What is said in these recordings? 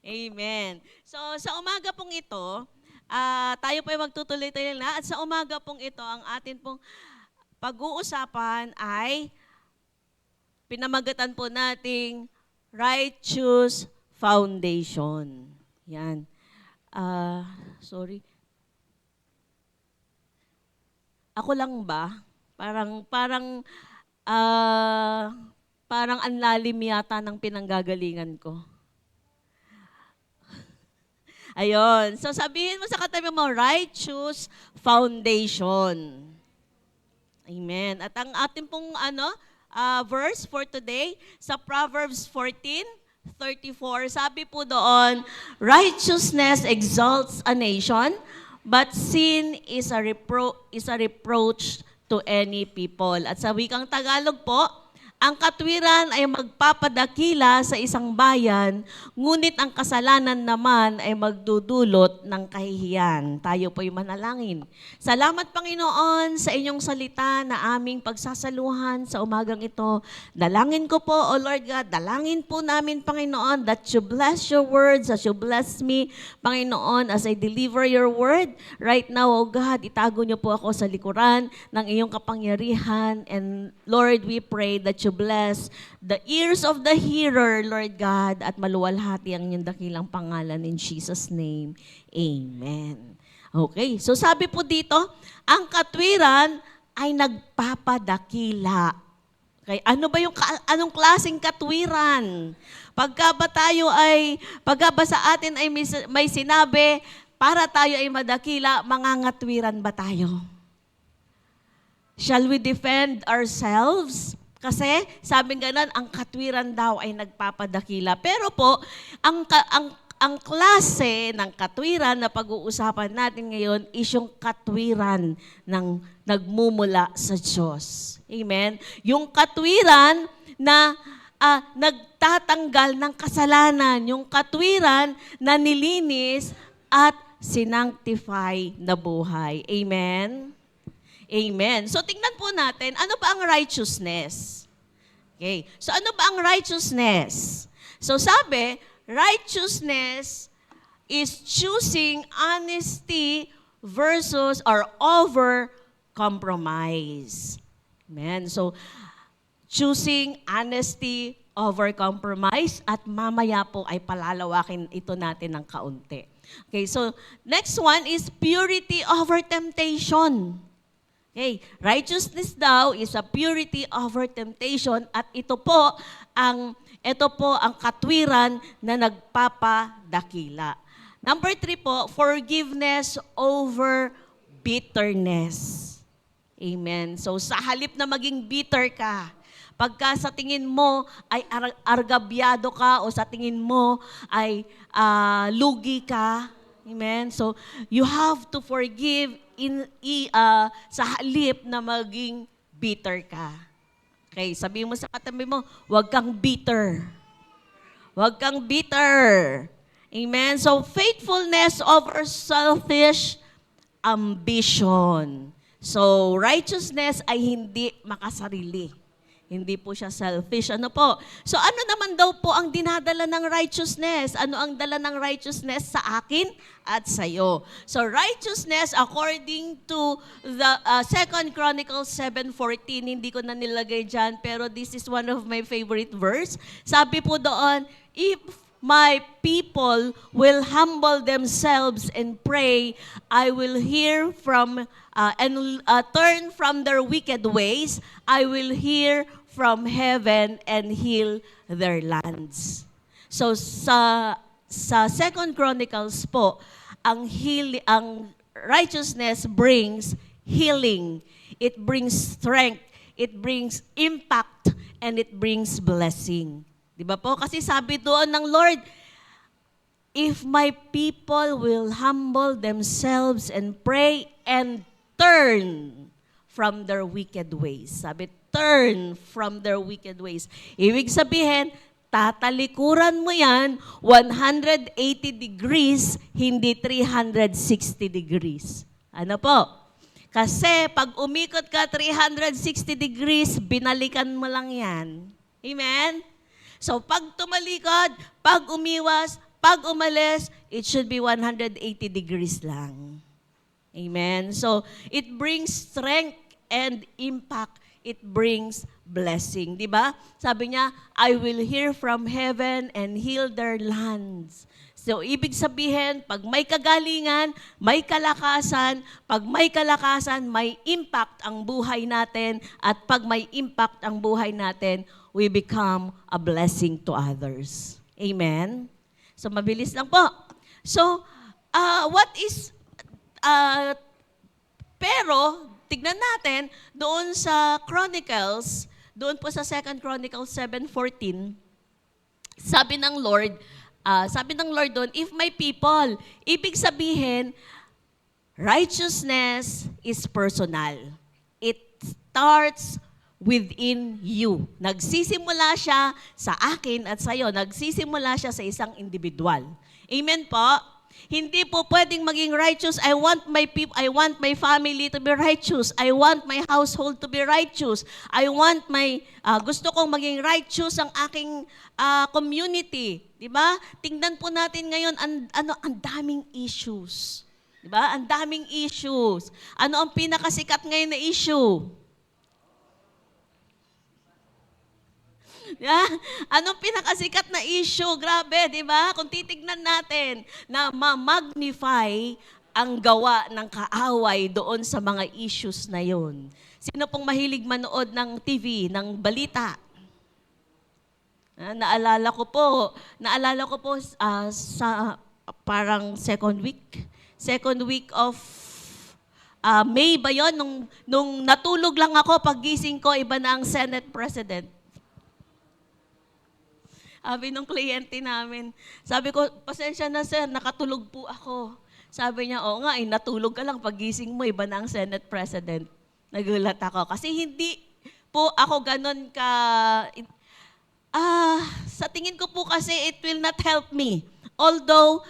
Amen. So, sa umaga pong ito, tayo po ay magtutuloy-tuloy na. At sa umaga pong ito, ang atin pong pag-uusapan ay pinamagatan po nating Righteous Foundation. Yan. Sorry. Ako lang ba? Ah, parang ang lalim yata ng pinanggagalingan ko. Ayun. So sabihin mo sa katabi mo, Righteous Foundation. Amen. At ang ating pong verse for today sa Proverbs 14:34, sabi po doon, righteousness exalts a nation, but sin is a reproach to any people. At sa wikang Tagalog po, ang katwiran ay magpapadakila sa isang bayan, ngunit ang kasalanan naman ay magdudulot ng kahihiyan. Tayo po'y manalangin. Salamat, Panginoon, sa inyong salita na aming pagsasaluhan sa umagang ito. Dalangin ko po, O Lord God, dalangin po namin, Panginoon, that you bless your words, as you bless me, Panginoon, as I deliver your word. Right now, O God, itago niyo po ako sa likuran ng iyong kapangyarihan. And Lord, we pray that you bless the ears of the hearer, Lord God, at maluwalhati ang iyong dakilang pangalan in Jesus' name. Amen. Okay, so sabi po dito, ang katwiran ay nagpapadakila. Okay, ano ba yung anong klaseng katwiran? Pagka ba sa atin ay may sinabi, para tayo ay madakila, mangangatwiran ba tayo? Shall we defend ourselves? Kasi sabing ganon, ang katwiran daw ay nagpapadakila. Pero po, ang klase ng katwiran na pag-uusapan natin ngayon is yung katwiran ng nagmumula sa Diyos. Amen? Yung katwiran na nagtatanggal ng kasalanan. Yung katwiran na nilinis at sinanctify na buhay. Amen? Amen. So tingnan po natin, ano ba ang righteousness? Okay. So ano ba ang righteousness? So sabi, righteousness is choosing honesty versus or over compromise. Amen. So choosing honesty over compromise, at mamaya po ay palalawakin ito natin ng kaunti. Okay, so next one is purity over temptation. Okay, righteousness daw is a purity over temptation, at ito po ang katwiran na nagpapadakila. Number 3 po, forgiveness over bitterness. Amen. So sa halip na maging bitter ka, pagka sa tingin mo ay argabyado ka o sa tingin mo ay lugi ka, amen. So you have to forgive sa halip na maging bitter ka. Okay, sabihin mo sa katabi mo, huwag kang bitter. Huwag kang bitter. Amen. So faithfulness over selfish ambition. So righteousness ay hindi makasarili. Hindi po siya selfish. Ano po? So ano naman daw po ang dinadala ng righteousness? Ano ang dala ng righteousness sa akin at sa iyo? So righteousness according to the 2 Chronicles 7:14, hindi ko na nilagay dyan, pero this is one of my favorite verse. Sabi po doon, if my people will humble themselves and pray, I will hear from and turn from their wicked ways. I will hear from heaven and heal their lands. So sa 2 Chronicles po, ang righteousness brings healing. It brings strength, it brings impact, and it brings blessing. Di ba po? Kasi sabi doon ng Lord, if my people will humble themselves and pray and turn from their wicked ways. Sabi, turn from their wicked ways. Ibig sabihin, tatalikuran mo yan 180 degrees, hindi 360 degrees. Ano po? Kasi pag umikot ka 360 degrees, binalikan mo lang yan. Amen? So pag tumalikod, pag umiwas, Pag umalis, it should be 180 degrees lang. Amen? So, it brings strength and impact. It brings blessing. Di ba? Sabi niya, I will hear from heaven and heal their lands. So, ibig sabihin, pag may kagalingan, may kalakasan. Pag may kalakasan, may impact ang buhay natin. At pag may impact ang buhay natin, we become a blessing to others. Amen? So, mabilis lang po. So, pero, tignan natin, doon sa Chronicles, doon po sa 2 Chronicles 7:14, sabi ng Lord doon, if my people, ibig sabihin, righteousness is personal. It starts within you. Nagsisimula siya sa akin at sa iyo. Nagsisimula siya sa isang individual. Amen po? Hindi po pwedeng maging righteous. I want my family to be righteous. I want my household to be righteous. Gusto kong maging righteous ang aking community. Diba? Tingnan po natin ngayon, ang daming issues. Diba? Ang daming issues. Ano ang pinakasikat ngayon na issue? Yeah? Anong pinakasikat na issue? Grabe, di ba? Kung titignan natin na ma-magnify ang gawa ng kaaway doon sa mga issues na yon. Sino pong mahilig manood ng TV, ng balita? Naalala ko po sa parang second week of May ba yon? Nung natulog lang ako, paggising ko, iba na ang Senate President. Sabi nung kliyente namin, sabi ko, pasensya na sir, nakatulog po ako. Sabi niya, oo nga, natulog ka lang, paggising mo, iba na ang Senate President. Nagulat ako. Kasi hindi po ako ganun sa tingin ko po kasi it will not help me. Although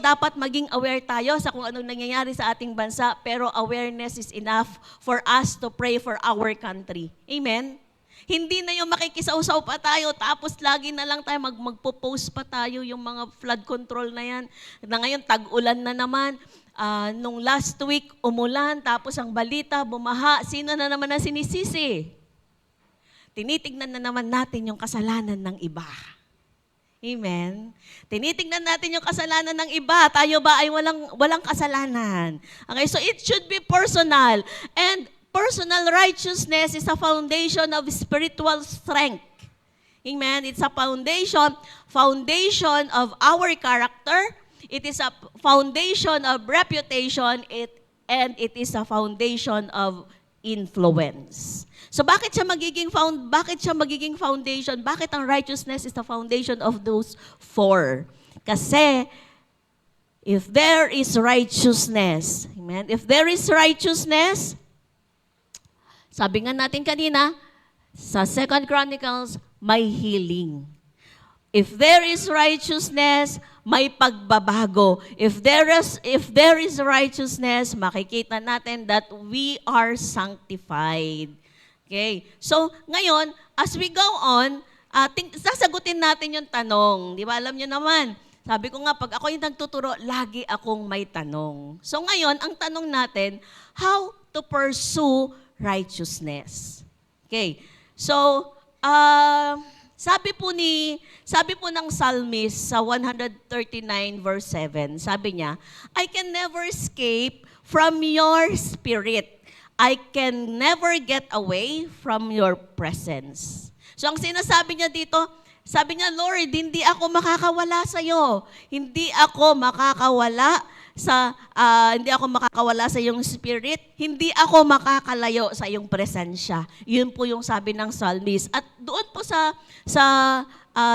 dapat maging aware tayo sa kung anong nangyayari sa ating bansa, pero awareness is enough for us to pray for our country. Amen? Hindi na yung makikisawsaw pa tayo, tapos lagi na lang tayo magpo-post pa tayo yung mga flood control na yan. Na ngayon, tag-ulan na naman. Nung last week, umulan, tapos ang balita, bumaha. Sino na naman ang sinisisi? Tinitignan na naman natin yung kasalanan ng iba. Amen? Tinitignan natin yung kasalanan ng iba. Tayo ba ay walang kasalanan? Okay, so it should be personal. And personal righteousness is a foundation of spiritual strength. Amen? It's a foundation of our character. It is a foundation of reputation, and it is a foundation of influence. So bakit siya magiging foundation? Bakit ang righteousness is the foundation of those four? Kasi if there is righteousness, amen? If there is righteousness, sabi nga natin kanina, sa 2 Chronicles, may healing. If there is righteousness, may pagbabago. If there is righteousness, makikita natin that we are sanctified. Okay? So, ngayon, as we go on, sasagutin natin yung tanong. Di ba? Alam niyo naman, sabi ko nga, pag ako yung nagtuturo, lagi akong may tanong. So, ngayon, ang tanong natin, how to pursue righteousness. Okay. So, sabi po ng psalmist sa 139 verse 7, sabi niya, I can never escape from your spirit. I can never get away from your presence. So, ang sinasabi niya dito, sabi niya, Lord, hindi ako makakawala sa iyo. Hindi ako makakawala sa iyong spirit, hindi ako makakalayo sa iyong presensya. Yun po yung sabi ng psalmist. At doon po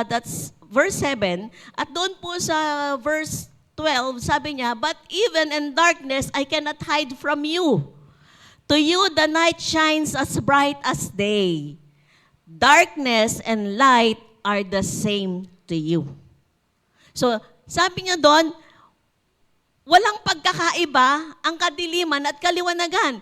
that's verse 7, at doon po sa verse 12, sabi niya, but even in darkness, I cannot hide from you. To you, the night shines as bright as day. Darkness and light are the same to you. So, sabi niya doon, walang pagkakaiba ang kadiliman at kaliwanagan.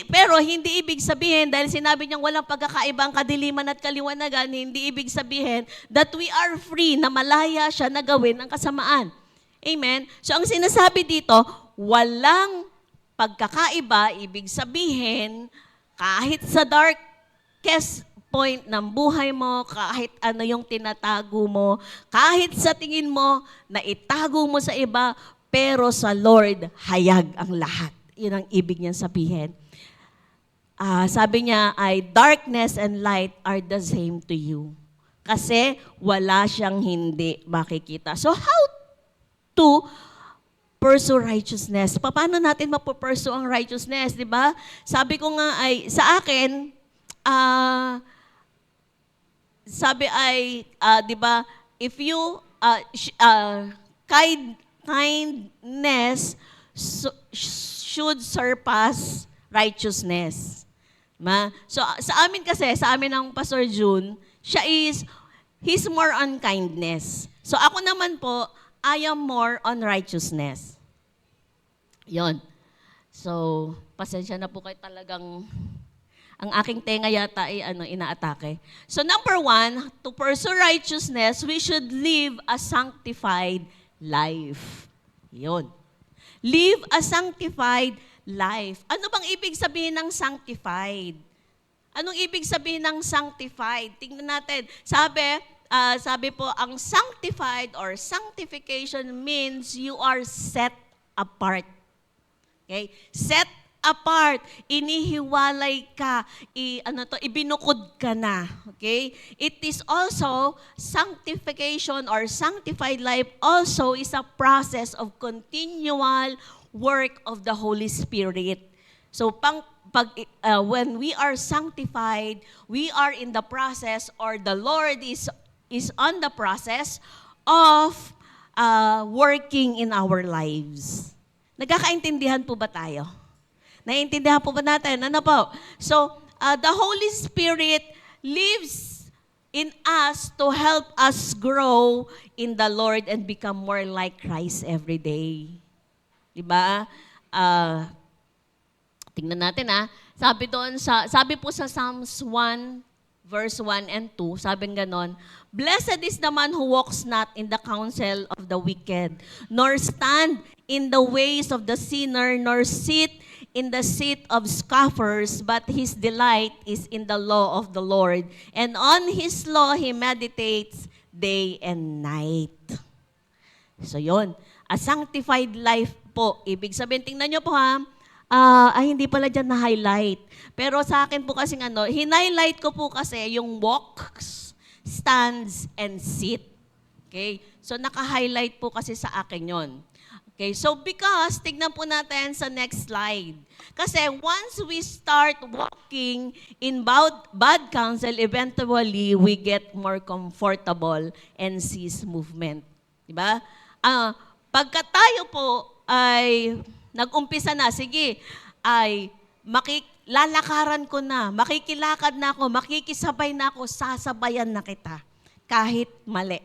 Pero hindi ibig sabihin, dahil sinabi niyang walang pagkakaiba ang kadiliman at kaliwanagan, hindi ibig sabihin that we are free na malaya siya na gawin ang kasamaan. Amen? So ang sinasabi dito, walang pagkakaiba, ibig sabihin, kahit sa darkest point ng buhay mo, kahit ano yung tinatago mo, kahit sa tingin mo na itago mo sa iba, pero sa Lord, hayag ang lahat. Yun ang ibig niyang sabihin. Sabi niya ay, darkness and light are the same to you. Kasi wala siyang hindi makikita. So how to pursue righteousness? Paano natin mapupursue ang righteousness, di ba? Sabi ko nga ay, sa akin, di ba, if you, kindness should surpass righteousness. So sa amin kasi, sa amin ng Pastor June, he's more on kindness. So ako naman po, I am more on righteousness. Yon. So, pasensya na po kayo talagang, ang aking tenga yata ay inaatake. So number 1, to pursue righteousness, we should live a sanctified life. Yun. Live a sanctified life. Ano bang ibig sabihin ng sanctified? Anong ibig sabihin ng sanctified? Tingnan natin. Sabi po, ang sanctified or sanctification means you are set apart. Okay? Set apart, inihiwalay ka, ibinukod ka na. Okay? It is also, sanctification or sanctified life also is a process of continual work of the Holy Spirit. So, when we are sanctified, we are in the process, or the Lord is on the process of working in our lives. Nagkakaintindihan po ba tayo? Naiintindihan po ba natin? Ano po? So, the Holy Spirit lives in us to help us grow in the Lord and become more like Christ every day. Diba? Tingnan natin sabi po sa Psalms 1, verse 1 and 2, sabing ganon, Blessed is the man who walks not in the counsel of the wicked, nor stand in the ways of the sinner, nor sit in the seat of scoffers, but his delight is in the law of the Lord. And on his law he meditates day and night. So yun, a sanctified life po. Ibig sabihin, tingnan nyo po hindi pala dyan na-highlight. Pero sa akin po kasi hinighlight ko po kasi yung walks, stands, and sit. Okay? So naka-highlight po kasi sa akin yon. Okay, so because, tignan po natin sa next slide. Kasi once we start walking in bad counsel, eventually we get more comfortable and cease movement. Diba? Pagka tayo po ay nag-umpisa na, sige, ay lalakaran ko na, makikilakad na ako, makikisabay na ako, sasabayan na kita. Kahit mali.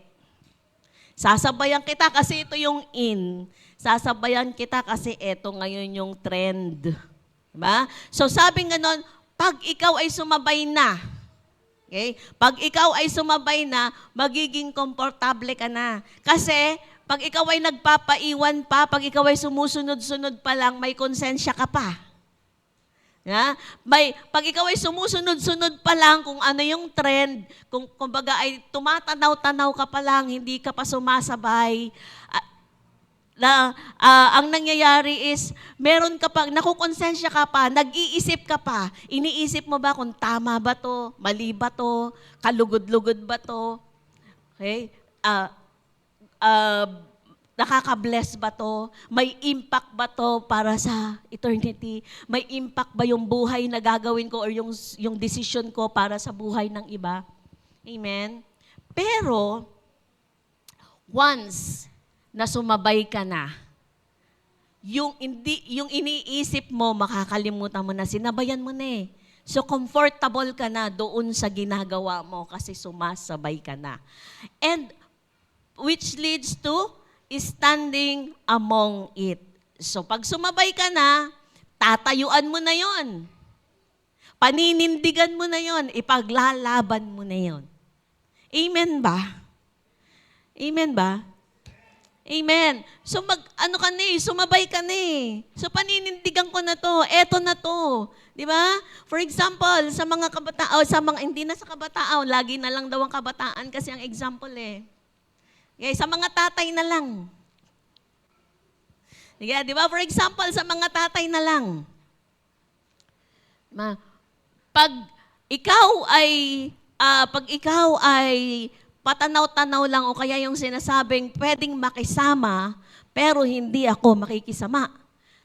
Sasabayan kita kasi ito yung in. Sasabayan kita kasi ito ngayon yung trend. Diba? So sabi nga nun, pag ikaw ay sumabay na, okay? Pag ikaw ay sumabay na, magiging komportable ka na. Kasi pag ikaw ay nagpapaiwan pa, pag ikaw ay sumusunod-sunod pa lang, may konsensya ka pa. Pag ikaw ay sumusunod-sunod pa lang kung ano yung trend, kung baga ay tumatanaw-tanaw ka pa lang, hindi ka pa sumasabay, ang nangyayari is, meron ka pa, nakukonsensya ka pa, nag-iisip ka pa, iniisip mo ba kung tama ba to, mali ba to, kalugod-lugod ba to, okay? Nakaka-bless ba to? May impact ba to para sa eternity? May impact ba yung buhay na gagawin ko or yung decision ko para sa buhay ng iba? Amen? Pero, once na sumabay ka na, yung iniisip mo, makakalimutan mo na, sinabayan mo na eh. So, comfortable ka na doon sa ginagawa mo kasi sumasabay ka na. And, which leads to standing among it. So pag sumabay ka na, tatayuan mo na yon. Paninindigan mo na yon. Ipaglalaban mo na yon. Amen ba? Amen ba? Amen. So sumabay ka na eh. So paninindigan ko na to, eto na to. 'Di ba? For example, sa mga kabataan, hindi na sa kabataan, lagi na lang daw ang kabataan kasi ang example eh. Okay, sa mga tatay na lang. Okay, 'di ba? For example, sa mga tatay na lang. Pag ikaw ay patanaw-tanaw lang o kaya yung sinasabing pwedeng makisama, pero hindi ako makikisama.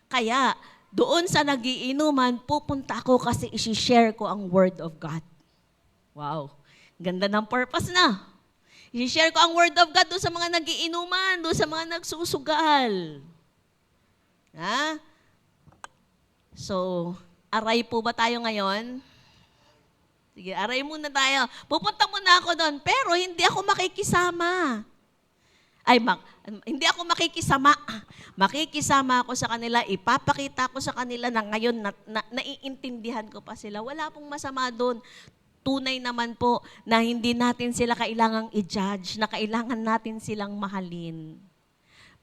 Kaya, doon sa nagiinuman, pupunta ako kasi isi-share ko ang Word of God. Wow. Ganda ng purpose na. Isi-share ko ang Word of God doon sa mga nagiinuman, doon sa mga nagsusugal. Ha? So, aray po ba tayo ngayon? Sige, aray muna tayo. Pupunta muna ako doon, pero hindi ako makikisama. Hindi ako makikisama. Makikisama ako sa kanila, ipapakita ko sa kanila na ngayon naiintindihan ko pa sila. Wala pong masama doon. Tunay naman po na hindi natin sila kailangang i-judge, na kailangan natin silang mahalin.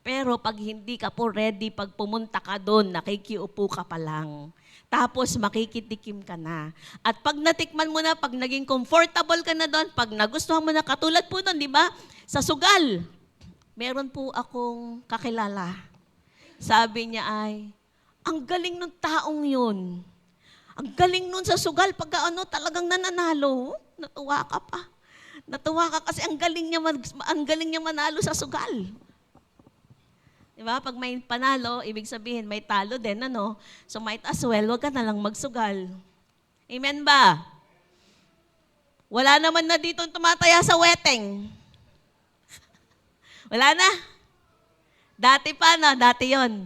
Pero pag hindi ka po ready, pag pumunta ka doon, nakikiupo ka pa lang. Tapos makikitikim ka na. At pag natikman mo na, pag naging comfortable ka na doon, pag nagustuhan mo na, katulad po doon, di ba? Sa sugal, meron po akong kakilala. Sabi niya ay, ang galing ng taong yun. Ang galing nun sa sugal, pag talagang nananalo. Natuwa ka pa. Natuwa ka kasi ang galing niya manalo sa sugal. Diba? Pag may panalo, ibig sabihin may talo din, ano? So might as well, wag ka na lang magsugal. Amen ba? Wala naman na dito tumataya sa wedding. Wala na? Dati pa, no? Dati yon.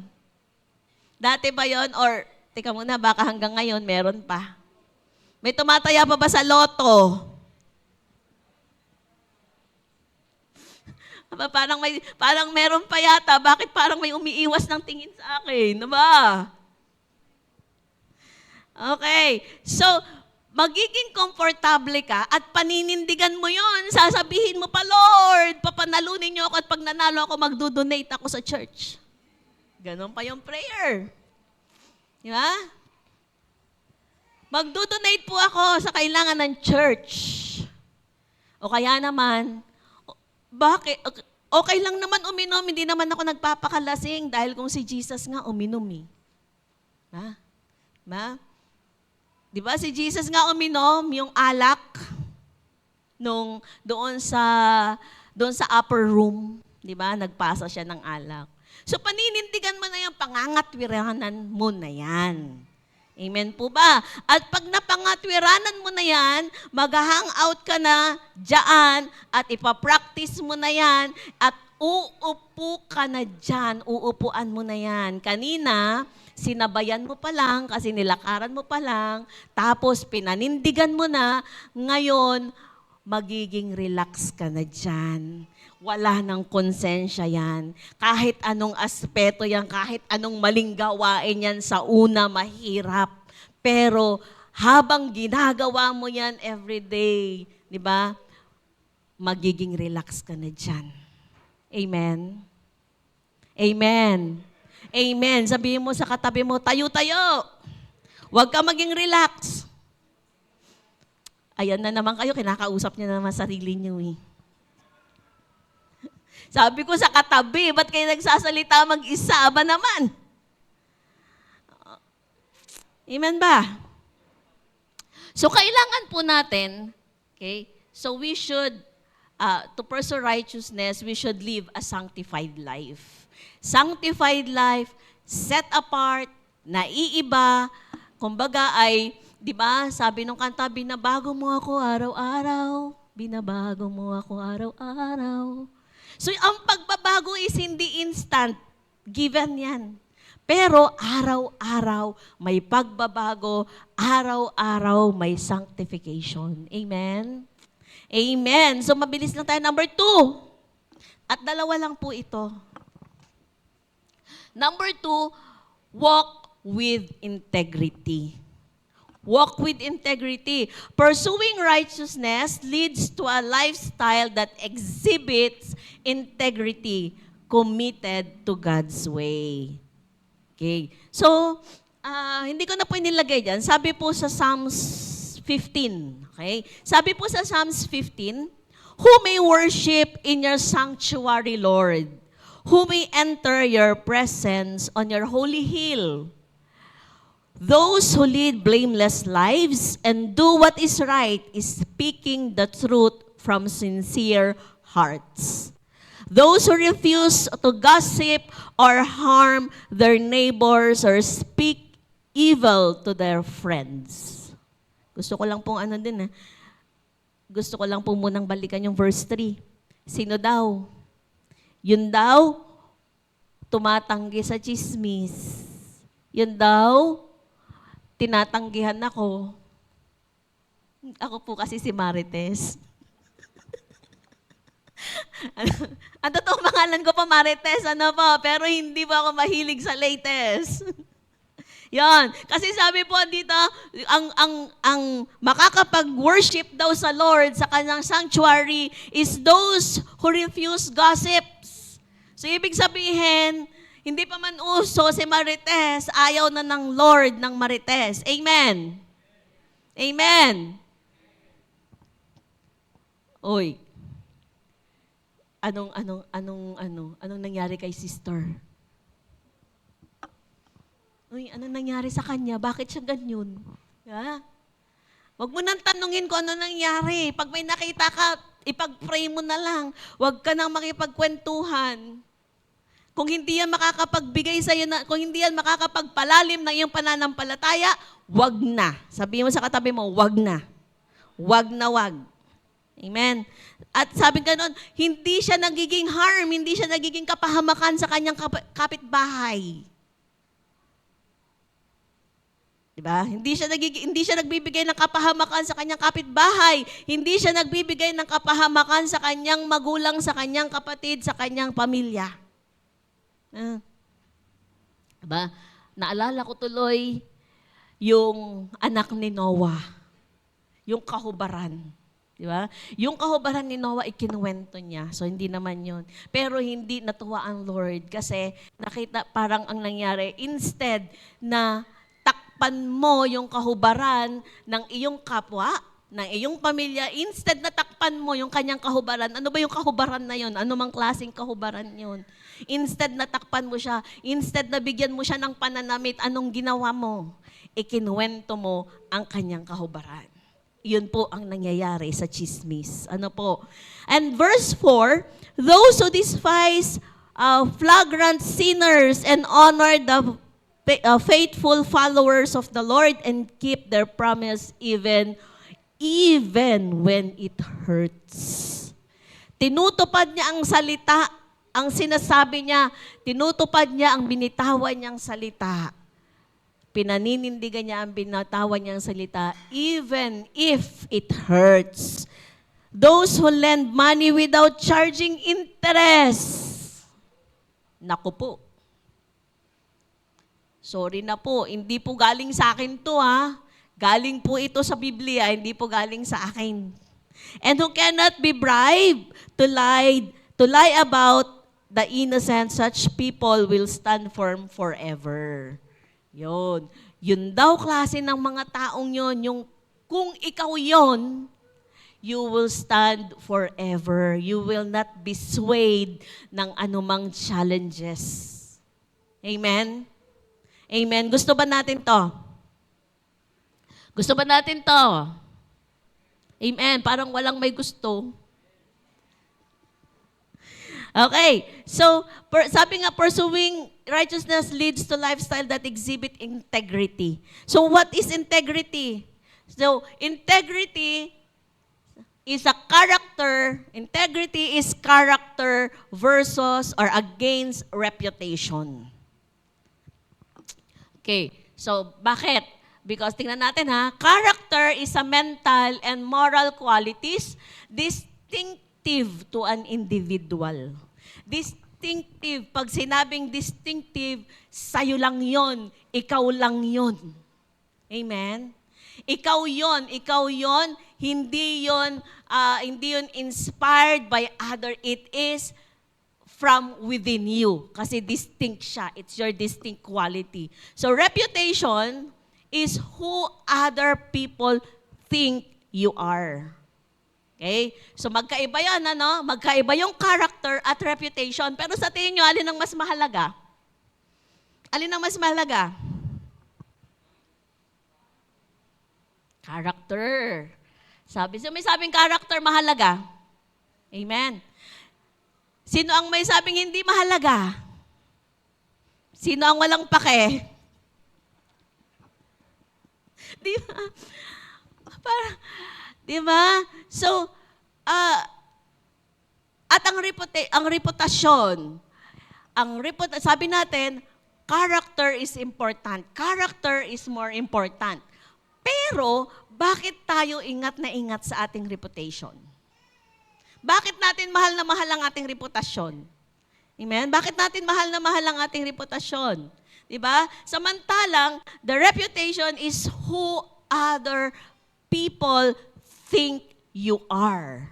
Dati ba yon? Or, tika muna, baka hanggang ngayon, meron pa. May tumataya pa ba sa loto? Parang meron pa yata. Bakit parang may umiiwas ng tingin sa akin? Diba? Okay. So, magiging komportable ka at paninindigan mo yon. Sasabihin mo pa, Lord, papanalunin niyo ako at pag nanalo ako, magdodonate ako sa church. Ganon pa yung prayer. Diba? Magdodonate po ako sa kailangan ng church. O kaya naman, bakit? Okay lang naman uminom, hindi naman ako nagpapakalasing dahil kung si Jesus nga uminom eh. Di ba si Jesus nga uminom yung alak doon sa upper room, di ba? Nagpasa siya ng alak. So paninindigan mo na yung pangangatwiranan mo na yan. Amen po ba? At pag napangatwiranan mo na yan, mag-hangout ka na dyan at ipapractice mo na yan at uupo ka na dyan, uupuan mo na yan. Kanina, sinabayan mo pa lang kasi nilakaran mo pa lang, tapos pinanindigan mo na, ngayon, magiging relax ka na dyan. Wala nang konsensya yan. Kahit anong aspeto yan, kahit anong maling gawain yan sa una, mahirap. Pero habang ginagawa mo yan everyday, di ba, magiging relax ka na dyan. Amen? Amen. Amen. Sabihin mo sa katabi mo, tayo-tayo. Huwag ka maging relax. Ayan na naman kayo, kinakausap niya naman sarili niyo eh. Sabi ko sa katabi, ba't kayo nagsasalita mag-isa ba naman? Amen ba? So, kailangan po natin, okay, so we should, to pursue righteousness, we should live a sanctified life. Sanctified life, set apart, naiiba, kumbaga ay, di ba, sabi nung kanta, binabago mo ako araw-araw, binabago mo ako araw-araw. So, ang pagbabago is hindi instant. Given yan. Pero araw-araw may pagbabago, araw-araw may sanctification. Amen? Amen. So, mabilis lang tayo. Number 2. At dalawa lang po ito. Number 2, walk with integrity. Walk with integrity. Pursuing righteousness leads to a lifestyle that exhibits integrity, committed to God's way. Okay. So, hindi ko na po inilagay dyan. Sabi po sa Psalms 15. Okay? Sabi po sa Psalms 15, who may worship in your sanctuary, Lord? Who may enter your presence on your holy hill? Those who lead blameless lives and do what is right is speaking the truth from sincere hearts. Those who refuse to gossip or harm their neighbors or speak evil to their friends. Gusto ko lang pong gusto ko lang pong munang balikan yung verse 3. Sino daw? Yun daw, tumatanggi sa chismis. Yun daw, tinatanggihan ako. Ako po kasi si Marites. Ang totoong pangalan ko pa Marites, pero hindi po ako mahilig sa latest. Yan. Kasi sabi po dito, ang makakapag-worship daw sa Lord sa kanyang sanctuary is those who refuse gossips. So, ibig sabihin, hindi pa man uso si Marites, ayaw na ng Lord ng Marites. Amen. Amen. Oy. Anong nangyari kay sister? Uy, anong nangyari sa kanya? Bakit siya ganyan? Yeah. Huwag mo nang tanungin kung ano nangyari. Pag may nakita ka, ipag-pray mo na lang. Huwag ka nang makipagkwentuhan. Kung hindi yan makakapagbigay sa'yo, kung hindi yan makakapagpalalim ng iyong pananampalataya, wag na. Sabihin mo sa katabi mo, wag na. Wag na wag. Amen. At sabi ganon, hindi siya nagiging harm, hindi siya nagiging kapahamakan sa kanyang kapitbahay. Diba? Hindi siya nagbibigay ng kapahamakan sa kanyang kapitbahay. Hindi siya nagbibigay ng kapahamakan sa kanyang magulang, sa kanyang kapatid, sa kanyang pamilya. Diba? Naalala ko tuloy yung anak ni Noah. Yung kahubaran. Diba? Yung kahubaran ni Noah, ikinuwento niya. So, hindi naman yun. Pero hindi natuwa ang Lord kasi nakita parang ang nangyari. Instead na takpan mo yung kahubaran ng iyong kapwa, ng iyong pamilya, instead na takpan mo yung kanyang kahubaran. Ano ba yung kahubaran na yun? Ano mang klaseng kahubaran yun? Instead na takpan mo siya, instead na bigyan mo siya ng pananamit, anong ginawa mo? Ikinuwento mo ang kanyang kahubaran. Yun po ang nangyayari sa chismis. Ano po? And verse 4, those who despise flagrant sinners and honor the faithful followers of the Lord and keep their promise even when it hurts. Tinutupad niya ang salita, ang sinasabi niya, tinutupad niya ang binitawan niyang salita. Pinaninindigan niya ang binitawan niyang salita, even if it hurts. Those who lend money without charging interest. Naku po. Sorry na po, hindi po galing sa akin to Galing po ito sa Biblia, hindi po galing sa akin. And who cannot be bribed to lie about the innocent, such people will stand firm forever. Yun. Yun daw klase ng mga taong yun, yung kung ikaw yun, you will stand forever. You will not be swayed ng anumang challenges. Amen? Amen. Gusto ba natin to? Gusto ba natin to? Amen. Parang walang may gusto. Okay. So, sabi nga, pursuing righteousness leads to lifestyle that exhibit integrity. So, what is integrity? So, integrity is a character. Integrity is character versus or against reputation. Okay. So, bakit? Because tingnan natin character is a mental and moral qualities distinctive to an individual. distinctive. Pag sinabing distinctive, sa'yo lang yon, ikaw lang yon. Amen? Ikaw yon, hindi yon inspired by other. It is from within you. Kasi distinct siya. It's your distinct quality. So reputation is who other people think you are. Okay? So magkaiba yan, ano? Magkaiba yung character at reputation. Pero sa tingin nyo, alin ang mas mahalaga? Alin ang mas mahalaga? Character. May sabing character mahalaga. Amen. Sino ang may sabing hindi mahalaga? Sino ang walang pake? Di ba? Di ba? So, at ang reputasyon, sabi natin, character is important. Character is more important. Pero, bakit tayo ingat na ingat sa ating reputation? Bakit natin mahal na mahal ang ating reputasyon? Amen? Bakit natin mahal na mahal ang ating reputasyon? Diba? Samantalang, the reputation is who other people think you are.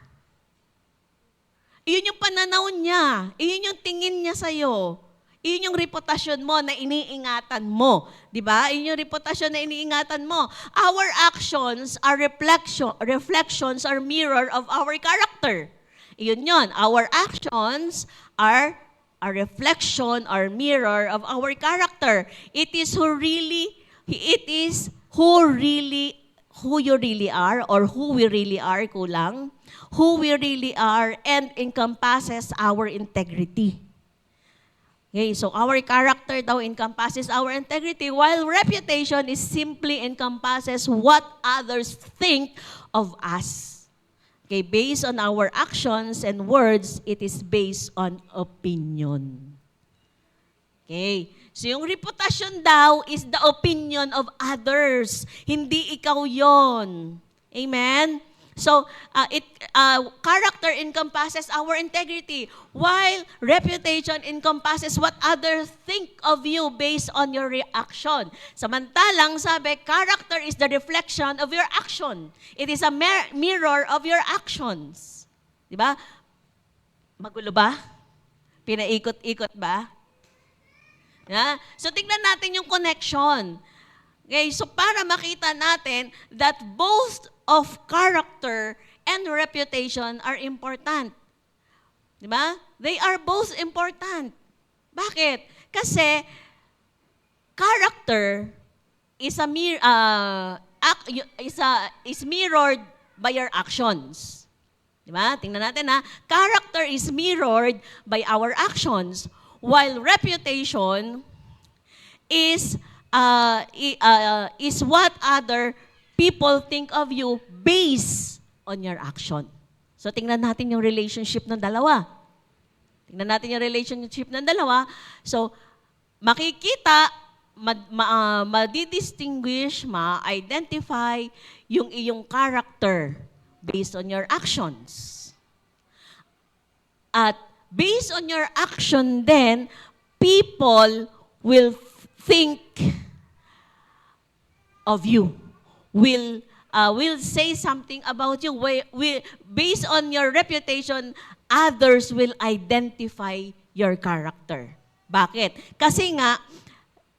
Iyon yung pananaw niya. Iyon yung tingin niya sa'yo. Iyon yung reputasyon mo na iniingatan mo. Diba? Iyon yung reputasyon na iniingatan mo. Our actions are reflections or mirror of our character. Iyon yun. Our actions are a reflection or mirror of our character. It is who you really are, or who we really are, kulang. Who we really are and encompasses our integrity. Okay, so our character daw encompasses our integrity, while reputation is simply encompasses what others think of us. Okay, based on our actions and words, it is based on opinion. Okay, so yung reputasyon daw is the opinion of others. Hindi ikaw yon. Amen? So, character encompasses our integrity, while reputation encompasses what others think of you based on your reaction. Samantalang, sabi, character is the reflection of your action. It is a mirror of your actions. Di ba? Magulo ba? Pinaikot-ikot ba? Yeah? So, tingnan natin yung connection. Okay, so para makita natin that both of character and reputation are important. Di ba? They are both important. Bakit? Kasi character is mirrored by your actions. Di ba? Tingnan natin ha. Character is mirrored by our actions, while reputation is what other people think of you based on your action. So, tingnan natin yung relationship ng dalawa. So, makikita, madidistinguish, ma-identify yung iyong character based on your actions. At based on your action then, people will think of you, will say something about you. Based on your reputation, others will identify your character. Bakit? Kasi nga,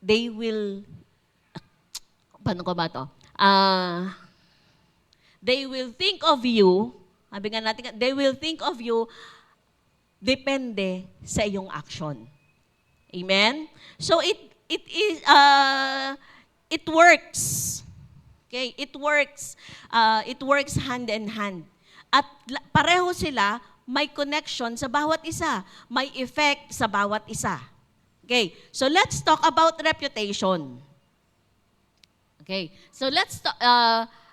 they will, paano ko ba ito? They will think of you, sabi nga natin, they will think of you depende sa iyong action. Amen? So it works. Okay, it works. It works hand in hand. At pareho sila, may connection sa bawat isa. May effect sa bawat isa. Okay, so let's talk about reputation. Okay, so let's talk,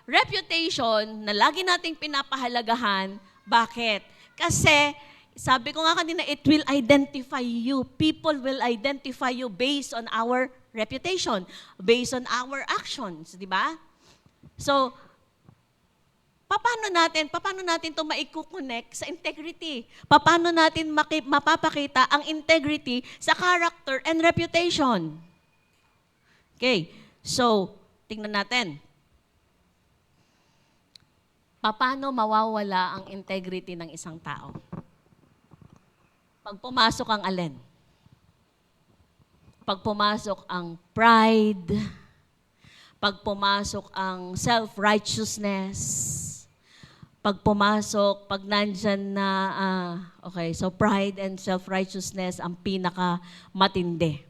reputation na lagi nating pinapahalagahan. Bakit? Kasi, sabi ko nga kanina, it will identify you. People will identify you based on our reputation, based on our actions, di ba? So, paano natin ito maiko-connect sa integrity? Paano natin mapapakita ang integrity sa character and reputation? Okay, so, tingnan natin. Paano mawawala ang integrity ng isang tao? Pag pumasok ang alin? Pag pumasok ang pride, pag pumasok ang self-righteousness, pag pumasok, pag nandyan na, okay, so pride and self-righteousness ang pinaka-matindi.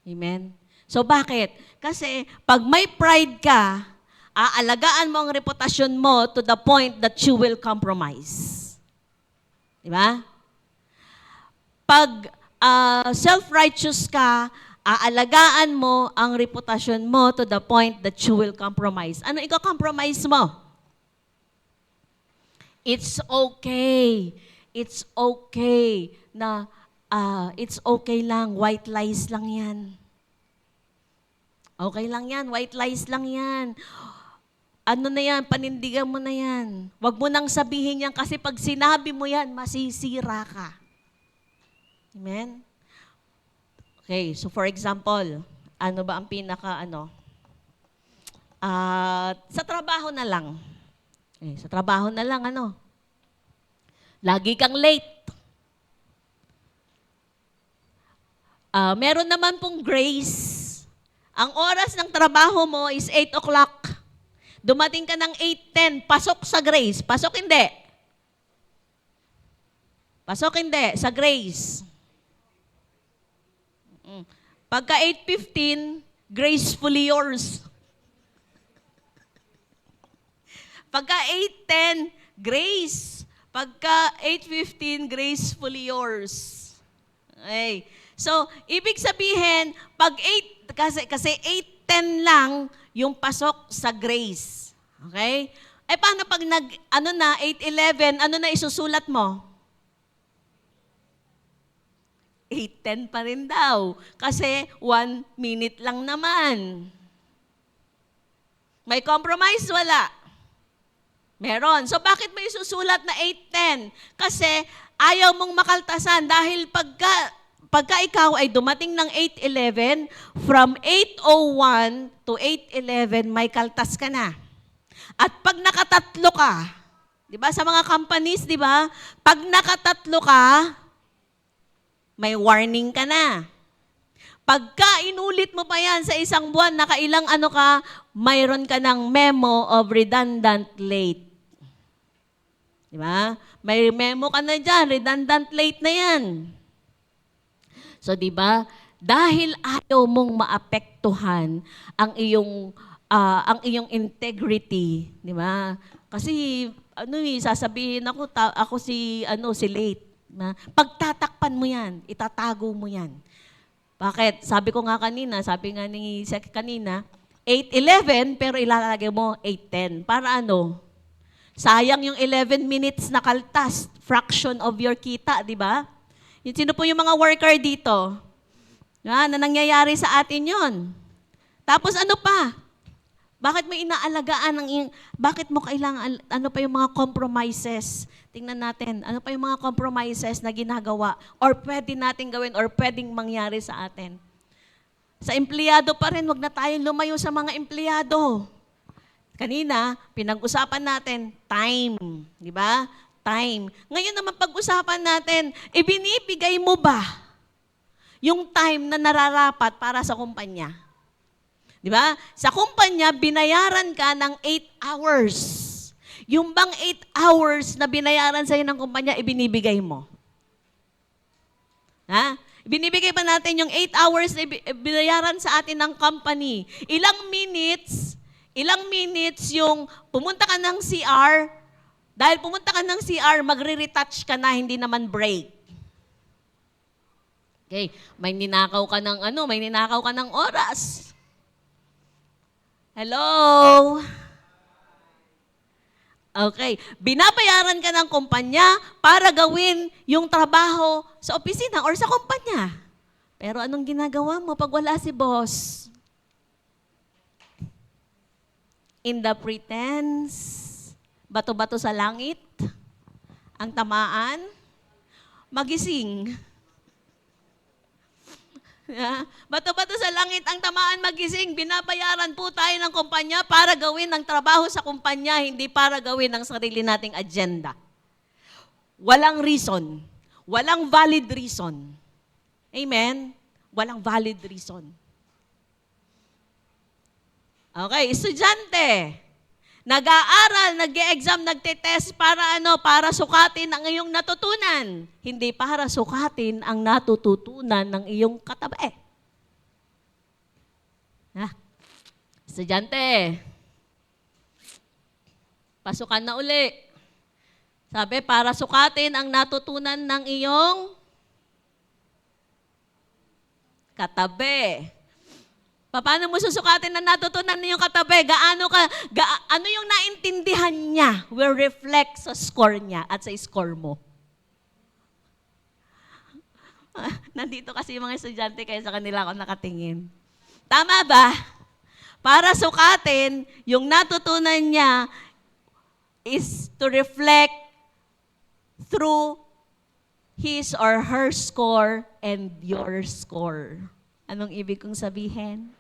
Amen? So bakit? Kasi pag may pride ka, aalagaan mo ang reputasyon mo to the point that you will compromise. Di ba? Pag self-righteous ka, aalagaan mo ang reputasyon mo to the point that you will compromise. Ano iko-compromise mo? It's okay. It's okay na it's okay lang. White lies lang yan. Okay lang yan. White lies lang yan. Ano na yan? Panindigan mo na yan. Huwag mo nang sabihin yan kasi pag sinabi mo yan, masisira ka. Amen? Okay, so for example, ano ba ang sa trabaho na lang. Sa trabaho na lang, lagi kang late. Meron naman pong grace. Ang oras ng trabaho mo is 8 o'clock. Dumating ka ng 8:10, pasok sa grace. Pasok hindi? Pasok hindi sa grace. Pagka 8:15, gracefully yours. Pagka 8:10, grace. Pagka 8:15, gracefully yours. Okay. So, ibig sabihin, pag 8, kasi 8:10 lang yung pasok sa grace. Okay? Paano pag 8:11, ano na isusulat mo? 8:10 pa rin daw. Kasi 1 minute lang naman. May compromise? Wala. Meron. So bakit may susulat na 8:10? Kasi ayaw mong makaltasan dahil pagka ikaw ay dumating ng 8:11, from 8:01 to 8:11, may kaltas ka na. At pag nakatatlo ka, di ba, sa mga companies, di ba, pag nakatatlo ka, may warning ka na. Pagka inulit mo pa yan sa isang buwan, nakailang mayroon ka ng memo of redundant late. Di ba? May memo ka na dyan, redundant late na yan. So, di ba, dahil ayaw mong maapektuhan ang iyong integrity, di ba? Kasi, sasabihin ako si late. Diba? Pagtatakpan mo yan, itatago mo yan. Bakit? Sabi nga ni Sek kanina, 8:11, pero ilalagay mo 8:10. Para sayang yung 11 minutes na kaltas, fraction of your kita, di ba? Sino po yung mga worker dito? Na nangyayari sa atin yon. Tapos ano pa? Bakit mo inaalagaan bakit mo kailangan, ano pa yung mga compromises? Tingnan natin, ano pa yung mga compromises na ginagawa or pwede natin gawin or pwedeng mangyari sa atin? Sa empleyado pa rin, wag na tayo lumayo sa mga empleyado. Kanina, pinag-usapan natin, time. Di ba? Time. Ngayon naman pag-usapan natin, ibinibigay mo ba yung time na nararapat para sa kumpanya? Di ba? Sa kumpanya, binayaran ka ng 8 hours. Yung bang 8 hours na binayaran sa'yo ng kumpanya, ibinibigay mo? Ha? Binibigay pa natin yung 8 hours na binayaran sa atin ng company. Ilang minutes yung pumunta ka ng CR, dahil pumunta ka ng CR, magre-retouch ka na, hindi naman break. Okay, may ninakaw ka ng oras. Hello? Okay, binabayaran ka ng kumpanya para gawin yung trabaho sa opisina or sa kumpanya. Pero anong ginagawa mo pag wala si boss? In the pretense, bato-bato sa langit, ang tamaan, magising. Bato-bato sa langit ang tamaan magising. Binabayaran po tayo ng kumpanya para gawin ang trabaho sa kumpanya, hindi para gawin ang sarili nating agenda. Walang reason. Walang valid reason. Amen? Walang valid reason. Okay, estudyante. Nag-aaral, nag-e-exam, nagte-test para ano? Para sukatin ang iyong natutunan. Hindi para sukatin ang natututunan ng iyong katabi. Estudyante, pasukan na uli. Sabi, para sukatin ang natutunan ng iyong katabi. Paano mo susukatin na natutunan niyong katabi? Ano yung naintindihan niya will reflect sa score niya at sa score mo. Nandito kasi yung mga estudyante kaya sa kanila ako nakatingin. Tama ba? Para sukatin, yung natutunan niya is to reflect through his or her score and your score. Anong ibig kong sabihin?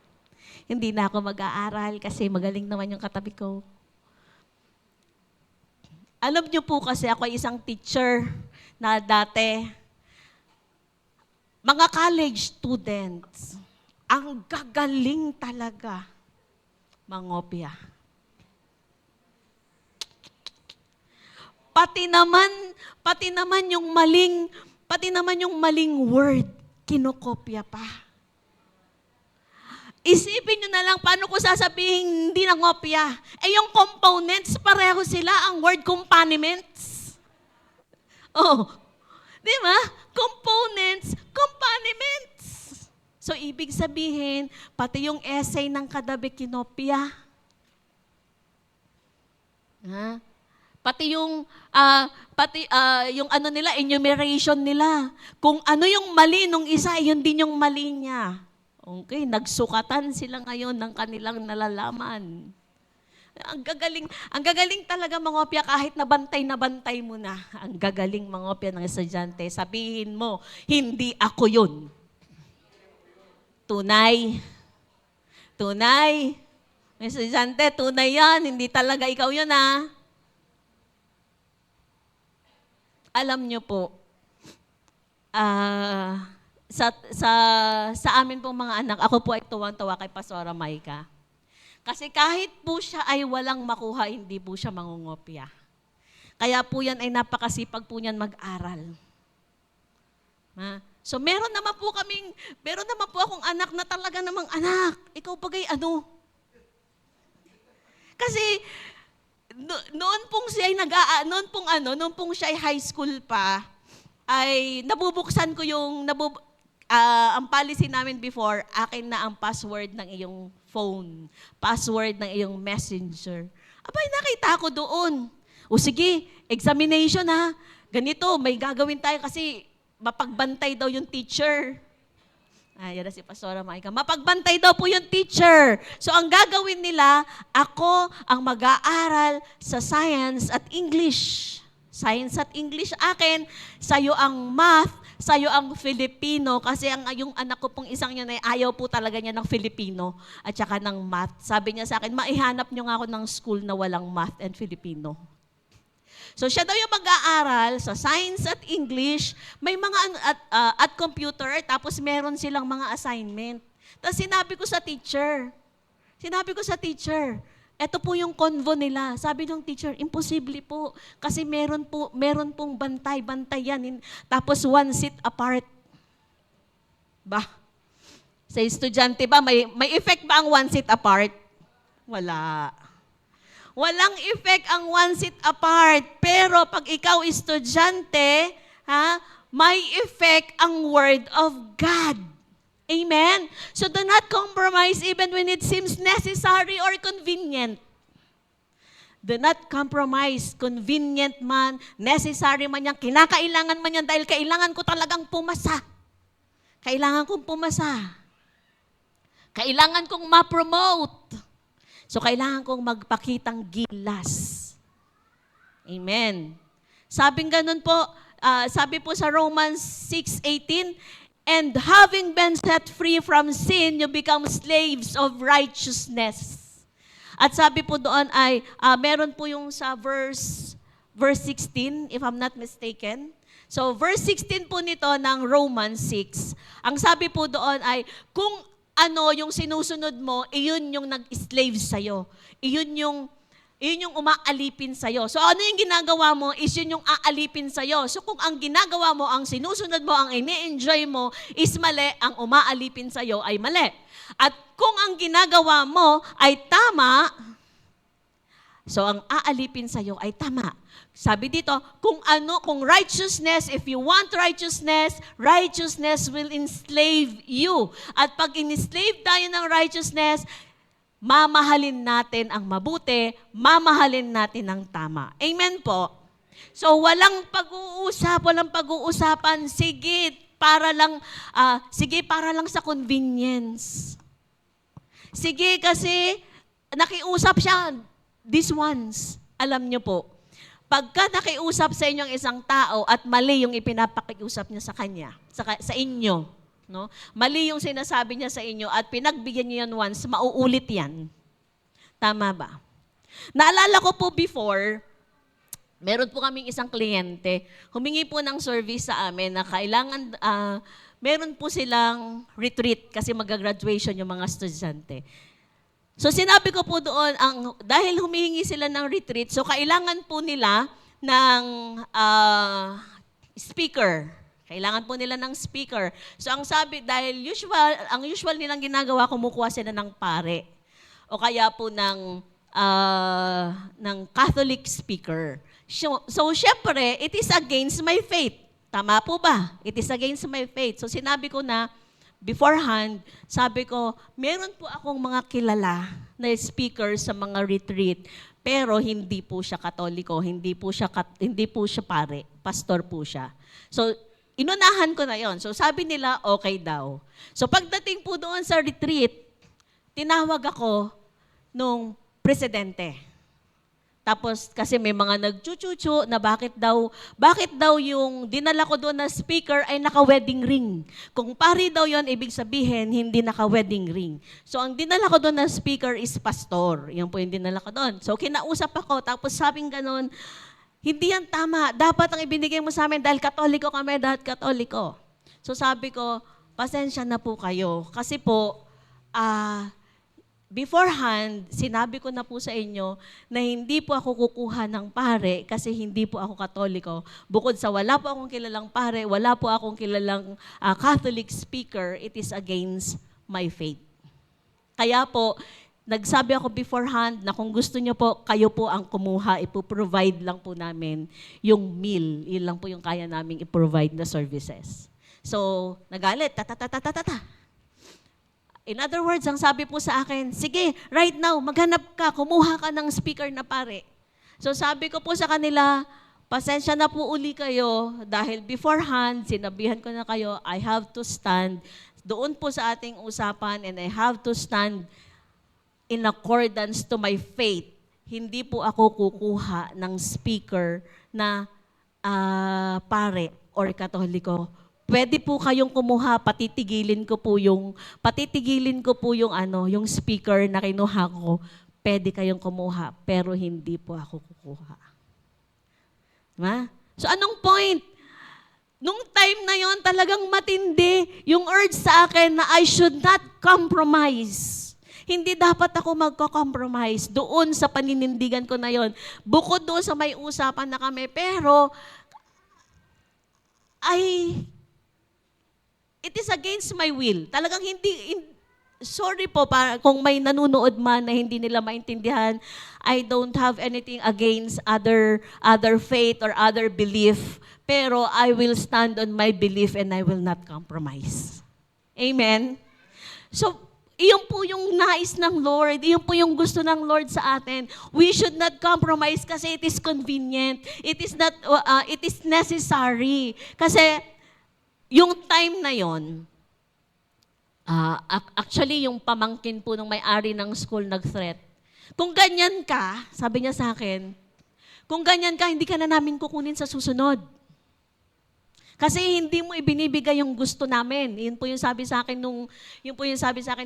Hindi na ako mag-aaral kasi magaling naman yung katabi ko. Alam niyo po kasi ako ay isang teacher na dati, mga college students, ang gagaling talaga mangopya. Pati naman yung maling word, kinokopya pa. Isipin nyo na lang, paano ko sasabihin hindi nangopya? Yung components, pareho sila, ang word components. Oh, di ba? Components, components. So, ibig sabihin, pati yung essay ng kadabi kinopya. Pati yung ano nila, enumeration nila. Kung ano yung mali nung isa, yun din yung mali niya. Okay, nagsukatan sila ngayon ng kanilang nalalaman. Ang gagaling talaga mangopya kahit na bantay mo na. Ang gagaling mangopya ng estudyante. Sabihin mo, hindi ako yun. Tunay. Estudyante, tunay yan. Hindi talaga ikaw yun, ha? Alam nyo po, sa amin pong mga anak, ako po ay tuwang-tuwa kay Pastora Maika. Kasi kahit po siya ay walang makuha, hindi po siya mangungopya. Kaya po yan ay napakasipag po niyan mag-aral. So meron naman po akong anak na talaga namang anak. Ikaw bagay ano? Kasi noon pong siya ay high school pa, ay nabubuksan ko ang policy namin before, akin na ang password ng iyong phone, password ng iyong messenger. Abay, nakita ko doon. O sige, examination ha. Ganito, may gagawin tayo kasi mapagbantay daw yung teacher. Yan na si Pastora Maika. Mapagbantay daw po yung teacher. So ang gagawin nila, ako ang mag-aaral sa science at English. Science at English akin, sa'yo ang math, sa'yo ang Filipino, kasi yung anak ko pong isang yun ay ayaw po talaga niya ng Filipino at saka ng math. Sabi niya sa akin, maihanap niyo nga ako ng school na walang math and Filipino. So siya daw yung mag-aaral sa science at English, may mga at computer, tapos meron silang mga assignment. Tapos sinabi ko sa teacher, eto po yung convo nila. Sabi ng teacher, imposible po. Kasi meron pong bantay yan. Tapos one seat apart. Ba? Sa estudyante ba, may effect ba ang one seat apart? Wala. Walang effect ang one seat apart. Pero pag ikaw estudyante, may effect ang Word of God. Amen? So do not compromise even when it seems necessary or convenient. Do not compromise. Convenient man, necessary man yan, kinakailangan man yan dahil kailangan ko talagang pumasa. Kailangan kong pumasa. Kailangan kong ma-promote. So, kailangan kong magpakitang gilas. Amen. Sabi po sa Romans 6:18, and having been set free from sin, you become slaves of righteousness. At sabi po doon ay, meron po yung sa verse 16, if I'm not mistaken. So, verse 16 po nito ng Romans 6, ang sabi po doon ay, kung ano yung sinusunod mo, iyon yung nag-slave sa'yo. Iyon yung umaalipin sa'yo. So ano yung ginagawa mo is yun yung aalipin sa'yo. So kung ang ginagawa mo, ang sinusunod mo, ang ini-enjoy mo is mali, ang umaalipin sa'yo ay mali. At kung ang ginagawa mo ay tama, so ang aalipin sa'yo ay tama. Sabi dito, kung righteousness, if you want righteousness, righteousness will enslave you. At pag in-slave tayo ng righteousness, mamahalin natin ang mabuti, mamahalin natin ang tama. Amen po. So walang pag-uusapan, sige para lang sa convenience. Sige kasi nakiusap siya this once. Alam niyo po, pagka nakiusap sa inyo ang isang tao at mali yung ipinapakiusap niya sa kanya, sa inyo, no? Mali yung sinasabi niya sa inyo at pinagbigyan niyo yan once, mauulit yan. Tama ba? Naalala ko po before, meron po kaming isang kliyente, humingi po ng service sa amin na kailangan, meron po silang retreat kasi mag-graduation yung mga estudyante. So sinabi ko po doon, dahil humihingi sila ng retreat, so kailangan po nila ng speaker. Kailangan po nila ng speaker. So ang sabi, dahil ang usual nilang ginagawa, kumukuha sila ng pare. O kaya po ng Catholic speaker. So syempre, it is against my faith. Tama po ba? It is against my faith. So sinabi ko na, beforehand, sabi ko, meron po akong mga kilala na speaker sa mga retreat, pero hindi po siya Katoliko, hindi po siya pare, pastor po siya. So, inunahan ko na yon. So sabi nila, okay daw. So pagdating po doon sa retreat, tinawag ako nung presidente. Tapos kasi may mga nagchuchuchu na bakit daw yung dinala ko doon na speaker ay naka-wedding ring. Kung pari daw yon, ibig sabihin hindi naka-wedding ring. So ang dinala ko doon na speaker is pastor. Yan po yung dinala ko doon. So kinausap ako, tapos sabing ganon, hindi yan tama. Dapat ang ibinigay mo sa amin dahil Katoliko kami, dahil Katoliko. So sabi ko, pasensya na po kayo. Kasi po, beforehand, sinabi ko na po sa inyo na hindi po ako kukuha ng pare kasi hindi po ako Katoliko. Bukod sa wala po akong kilalang pare, wala po akong kilalang Catholic speaker, it is against my faith. Kaya po, nagsabi ako beforehand na kung gusto nyo po, kayo po ang kumuha, ipoprovide lang po namin yung meal. Yun lang po yung kaya namin iprovide na services. So, nagalit, In other words, ang sabi po sa akin, sige, right now, maghanap ka, kumuha ka ng speaker na pare. So sabi ko po sa kanila, pasensya na po uli kayo dahil beforehand, sinabihan ko na kayo, I have to stand doon po sa ating usapan and I have to stand in accordance to my faith. Hindi po ako kukuha ng speaker na pare or Katoliko. Pwede po kayong kumuha, patitigilin ko po yung yung speaker na kinuha ko. Pwede kayong kumuha, pero hindi po ako kukuha. Diba? So anong point? Nung time na yon talagang matindi yung urge sa akin na I should not compromise. Hindi dapat ako magko-compromise doon sa paninindigan ko na yon. Bukod doon sa may usapan na kami, pero it is against my will. Talagang sorry po kung may nanunood man na hindi nila maintindihan. I don't have anything against other faith or other belief. Pero I will stand on my belief and I will not compromise. Amen? So, iyon po yung nais ng Lord. Iyon po yung gusto ng Lord sa atin. We should not compromise kasi it is convenient. It is necessary. Kasi yung time na yon, actually yung pamangkin po ng may-ari ng school nag-threat. Kung ganyan ka, sabi niya sa akin, kung ganyan ka, hindi ka na namin kukunin sa susunod. Kasi hindi mo ibinibigay yung gusto namin. Yun po yung sabi sa akin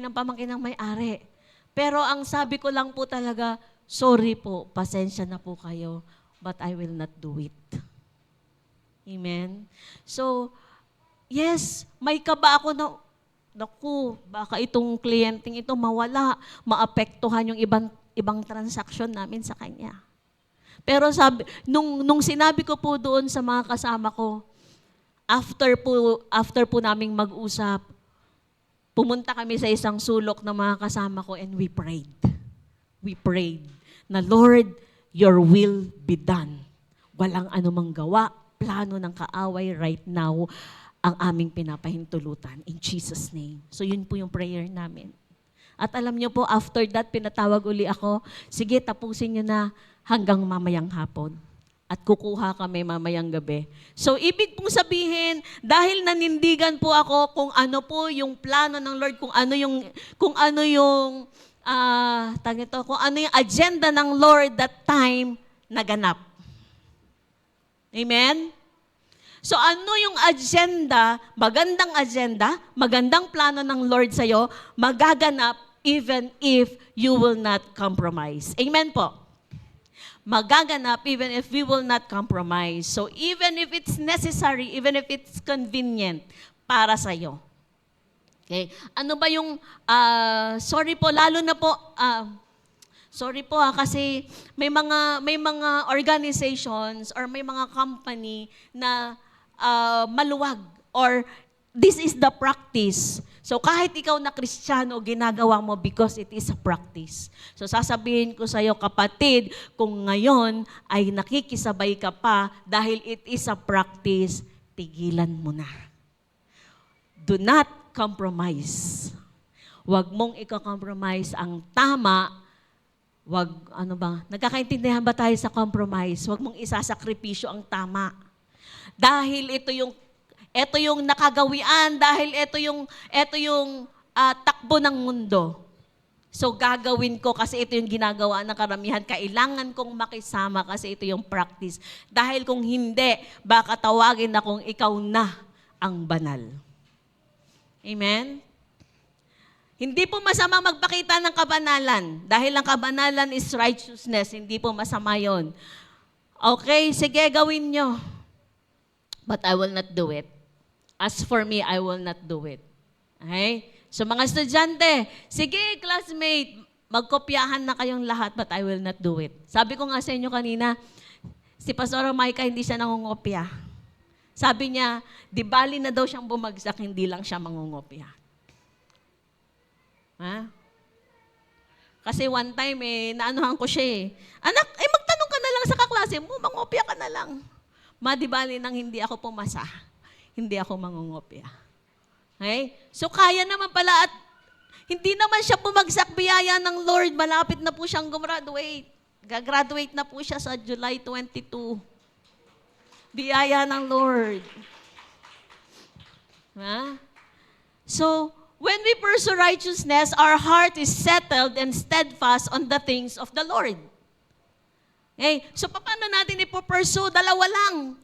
ng pamangkin ng may-ari. Pero ang sabi ko lang po talaga, sorry po, pasensya na po kayo, but I will not do it. Amen? So, yes, may kaba ako na, naku, baka itong kliyenteng ito mawala, maapektuhan yung ibang transaksyon namin sa kanya. Pero nung sinabi ko po doon sa mga kasama ko, after po naming mag-usap, pumunta kami sa isang sulok ng mga kasama ko and we prayed. We prayed na, Lord, your will be done. Walang anumang gawa, plano ng kaaway right now ang aming pinapahintulutan. In Jesus' name. So yun po yung prayer namin. At alam niyo po, after that, pinatawag uli ako, sige, tapusin niyo na hanggang mamayang hapon. At kukuha kami mamayang gabi. So, ibig pong sabihin, dahil nanindigan po ako kung ano po yung plano ng Lord, kung ano yung agenda ng Lord that time, naganap. Amen? So, ano yung agenda, magandang plano ng Lord sa'yo, magaganap even if you will not compromise. Amen po? Magaganap even if we will not compromise. So even if it's necessary, even if it's convenient para sa iyo. Okay? Ano ba yung sorry po lalo na po sorry po kasi may mga organizations or may mga company na maluwag or this is the practice. So kahit ikaw na Kristiyano, ginagawa mo because it is a practice. So sasabihin ko sa iyo, kapatid, kung ngayon ay nakikisabay ka pa dahil it is a practice, tigilan mo na. Do not compromise. Huwag mong iko-compromise ang tama. Nagkakaintindihan ba tayo sa compromise? Huwag mong isasakripisyo ang tama. Dahil ito yung nakagawian, dahil ito yung takbo ng mundo. So gagawin ko kasi ito yung ginagawa ng karamihan. Kailangan kong makisama kasi ito yung practice. Dahil kung hindi, baka tawagin akong ikaw na ang banal. Amen? Hindi po masama magpakita ng kabanalan. Dahil ang kabanalan is righteousness. Hindi po masama yon. Okay, sige, gawin nyo. But I will not do it. As for me, I will not do it. Okay? So mga estudyante, sige classmate, magkopyahan na kayong lahat, but I will not do it. Sabi ko nga sa inyo kanina, si Pastor Micah hindi siya nangungopya. Sabi niya, di bali na daw siyang bumagsak, hindi lang siya mangungopya. Ha? Kasi one time naanuhan ko siya anak, magtanong ka na lang sa kaklase mo, mangopya ka na lang. Di bali nang hindi ako pumasa. Hindi ako mangungopya. Okay? So kaya naman pala at hindi naman siya bumagsak, biyaya ng Lord. Malapit na po siyang gumraduate. Gagraduate na po siya sa July 22. Biyaya ng Lord. Ha? So, when we pursue righteousness, our heart is settled and steadfast on the things of the Lord. Okay? So, paano natin ipopursue? Dalawa lang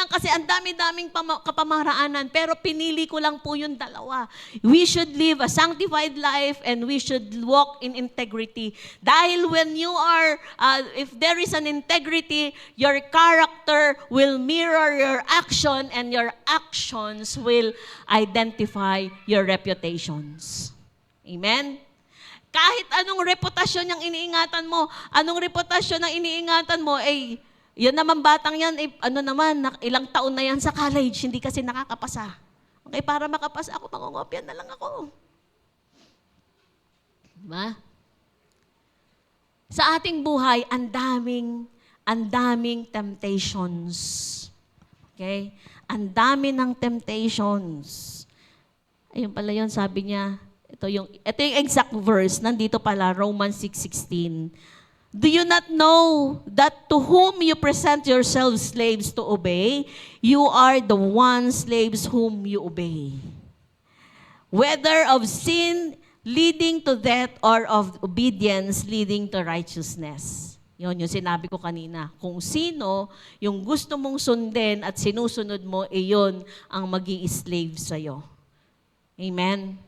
kasi ang dami-daming kapamaraanan. Pero pinili ko lang po yung dalawa. We should live a sanctified life and we should walk in integrity. Dahil when you are, if there is an integrity, your character will mirror your action and your actions will identify your reputations. Amen? Kahit anong reputasyon ang iniingatan mo, yan naman batang yan, ilang taon na yan sa college, hindi kasi nakakapasa. Okay, para makapasa ako, mangungopya na lang ako. Diba? Sa ating buhay, ang daming temptations. Okay? Ang dami ng temptations. Ayun pala yun, sabi niya, ito yung exact verse, nandito pala, Romans 6:16. Do you not know that to whom you present yourselves slaves to obey, you are the one slaves whom you obey? Whether of sin, leading to death or of obedience leading to righteousness. Yun, yung sinabi ko kanina. Kung sino yung gusto mong sundin at sinusunod mo, iyon ang magi-slave sa'yo. Amen?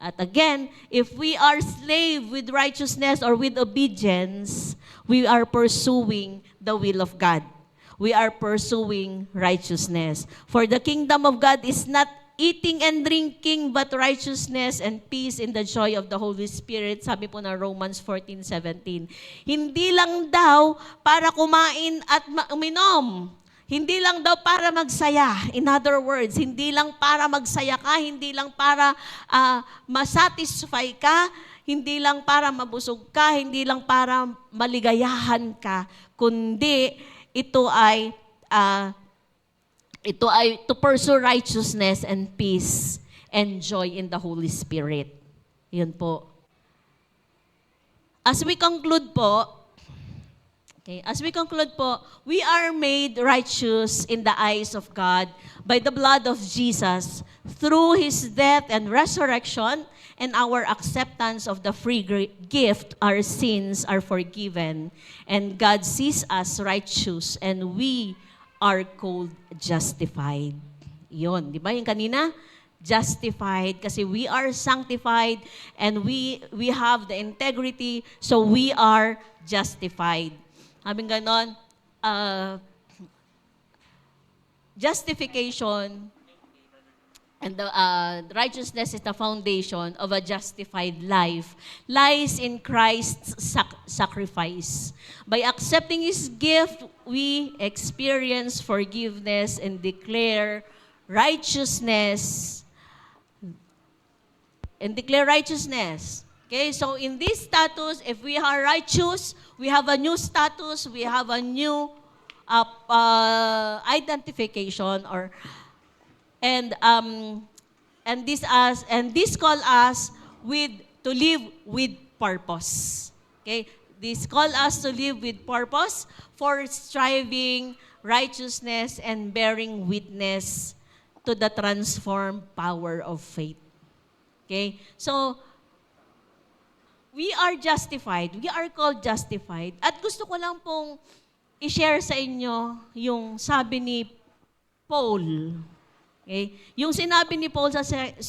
At again, if we are slave with righteousness or with obedience, we are pursuing the will of God. We are pursuing righteousness. For the kingdom of God is not eating and drinking, but righteousness and peace in the joy of the Holy Spirit. Sabi po na Romans 14:17. Hindi lang daw para kumain at uminom. Hindi lang daw para magsaya. In other words, hindi lang para magsaya ka, hindi lang para masatisfy ka, hindi lang para mabusog ka, hindi lang para maligayahan ka, kundi ito ay to pursue righteousness and peace and joy in the Holy Spirit. Yun po. As we conclude po, we are made righteous in the eyes of God by the blood of Jesus through His death and resurrection, and our acceptance of the free gift, our sins are forgiven, and God sees us righteous, and we are called justified. Yun, di ba yung kanina? Justified kasi we are sanctified and we have the integrity, so we are justified. Habing ganon, justification and the righteousness is the foundation of a justified life, lies in Christ's sacrifice. By accepting His gift, we experience forgiveness and declare righteousness. Okay, so in this status, if we are righteous, we have a new status, we have a new identification, and this call us to live with purpose. Okay, this call us to live with purpose for striving righteousness and bearing witness to the transformed power of faith. Okay, so we are justified. We are called justified. At gusto ko lang pong i-share sa inyo yung sabi ni Paul. Okay? Yung sinabi ni Paul sa 2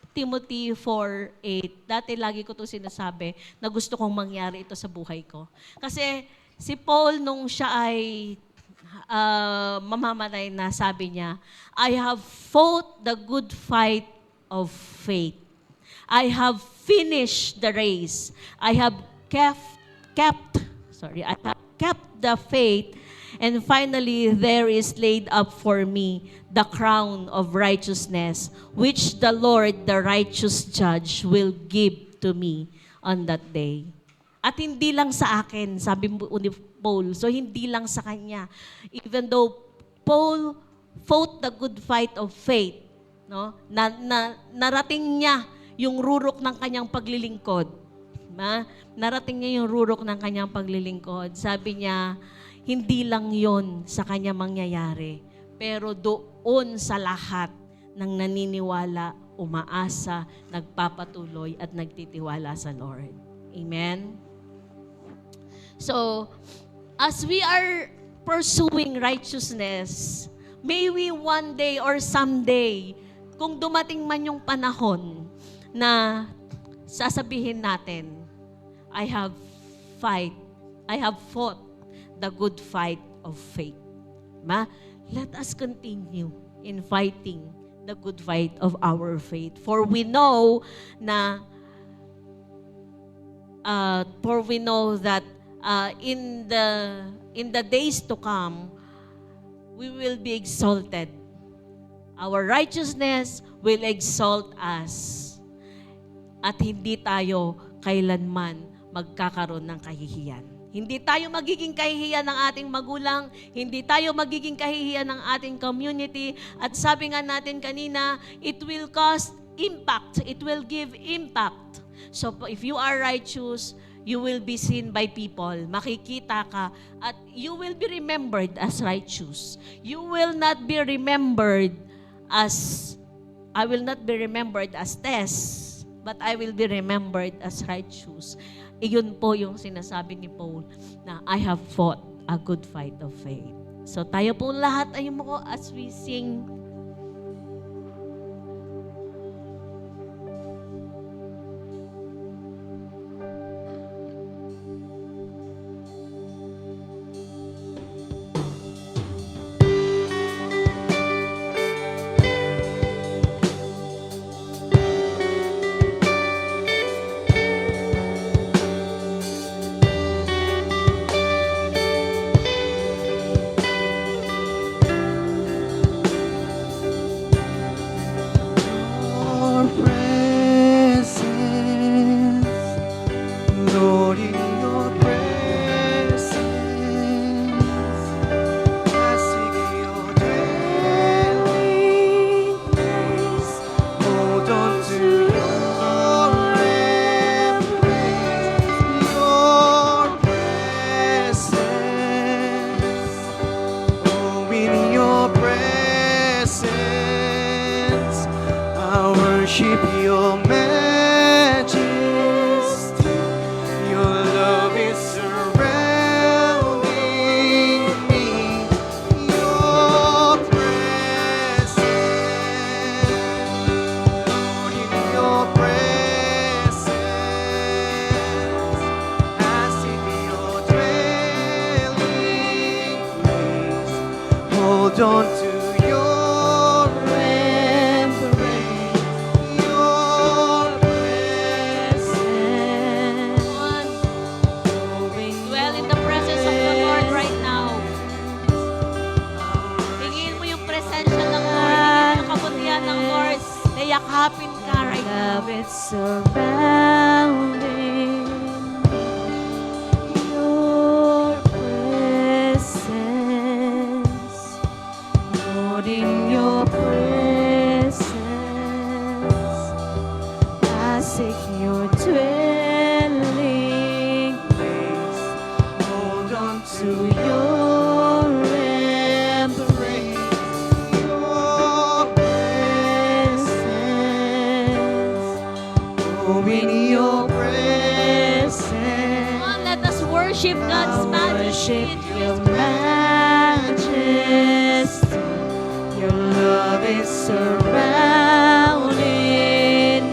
Timothy 4:8, dati lagi ko ito sinasabi na gusto kong mangyari ito sa buhay ko. Kasi si Paul, nung siya ay mamamatay na, sabi niya, I have fought the good fight of faith. I have finished the race. I have kept the faith. And finally, there is laid up for me the crown of righteousness, which the Lord, the righteous judge, will give to me on that day. At hindi lang sa akin, sabi ni Paul, so hindi lang sa kanya. Even though Paul fought the good fight of faith, no? Narating niya yung rurok ng kanyang paglilingkod. Narating niya yung rurok ng kanyang paglilingkod. Sabi niya, hindi lang yon sa kanya mangyayari, pero doon sa lahat ng naniniwala, umaasa, nagpapatuloy at nagtitiwala sa Lord. Amen? So, as we are pursuing righteousness, may we one day or someday, kung dumating man yung panahon na sasabihin natin, I have fought the good fight of faith. Let us continue in fighting the good fight of our faith. For we know that in the days to come, we will be exalted. Our righteousness will exalt us. At hindi tayo kailanman magkakaroon ng kahihiyan. Hindi tayo magiging kahihiyan ng ating magulang, hindi tayo magiging kahihiyan ng ating community, at sabi nga natin kanina, it will cause impact, it will give impact. So if you are righteous, you will be seen by people, makikita ka, at you will be remembered as righteous. You will not be remembered as, I will not be remembered as Tess. but I will be remembered as righteous. Iyon po yung sinasabi ni Paul na I have fought a good fight of faith. So tayo po lahat ay mo as we sing. Your presence, Lord, in your presence, I seek your dwelling place. Hold on to your embrace, your presence. Oh, in your presence, I worship your majesty. Your love is surrounding me. Your presence, Lord, in your presence, I seek your dwelling place. Hold on to your embrace, your presence. Dwell in the presence of the Lord right now. Tingin mo yung presensya ng Lord. Tingin mo yung kabutihan ng Lord. Nayakapin ka right now. Love is surrounding your presence, Lord, in your presence, I seek your dwelling place. Hold on To your embrace, your presence, oh, in your presence. Come on, let us worship God's majesty. Worship your majesty. Your love is surrounding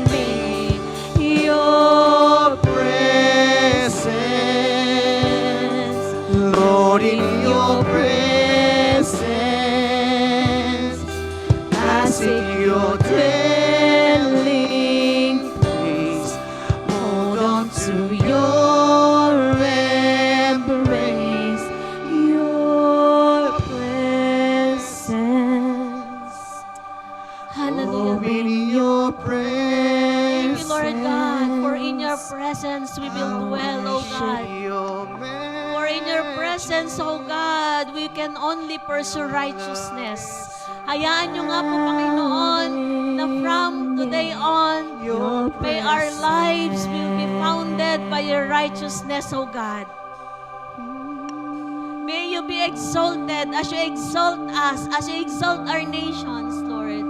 me. Your presence, Lord, in your presence, I seek your dwelling place. Hold on to your embrace, your presence. Hallelujah. in your Thank presence. you, Lord God, for in your presence we will dwell, O God. For in your presence, O God, we can only pursue righteousness. Hayaan nyo nga po, Panginoon, na from today on, may our lives will be founded by your righteousness, O God. May you be exalted as you exalt us, as you exalt our nations, Lord.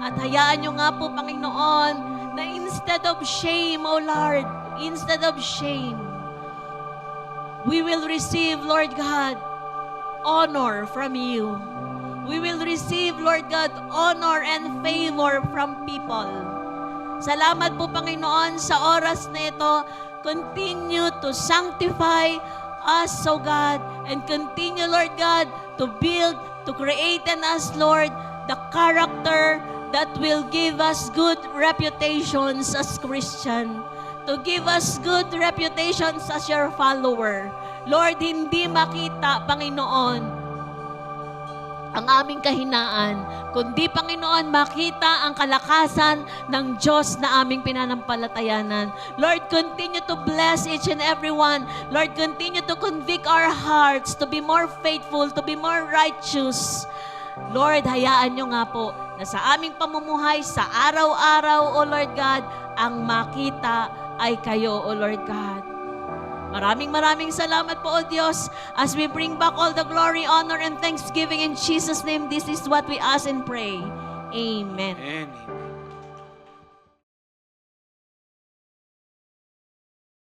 At hayaan nyo nga po, Panginoon, na instead of shame, O Lord, instead of shame, we will receive, Lord God, honor from you. We will receive, Lord God, honor and favor from people. Salamat po, Panginoon, sa oras na ito. Continue to sanctify us, O God, and continue, Lord God, to build, to create in us, Lord, the character that will give us good reputations as Christian, to give us good reputations as your follower. Lord, hindi makita, Panginoon, ang aming kahinaan, kundi, Panginoon, makita ang kalakasan ng Diyos na aming pinanampalatayanan. Lord, continue to bless each and every one. Lord, continue to convict our hearts to be more faithful, to be more righteous. Lord, hayaan nyo nga po na sa aming pamumuhay, sa araw-araw, O Lord God, ang makita ay kayo, O Lord God. Maraming salamat po, O Diyos, as we bring back all the glory, honor, and thanksgiving in Jesus' name. This is what we ask and pray. Amen. Amen.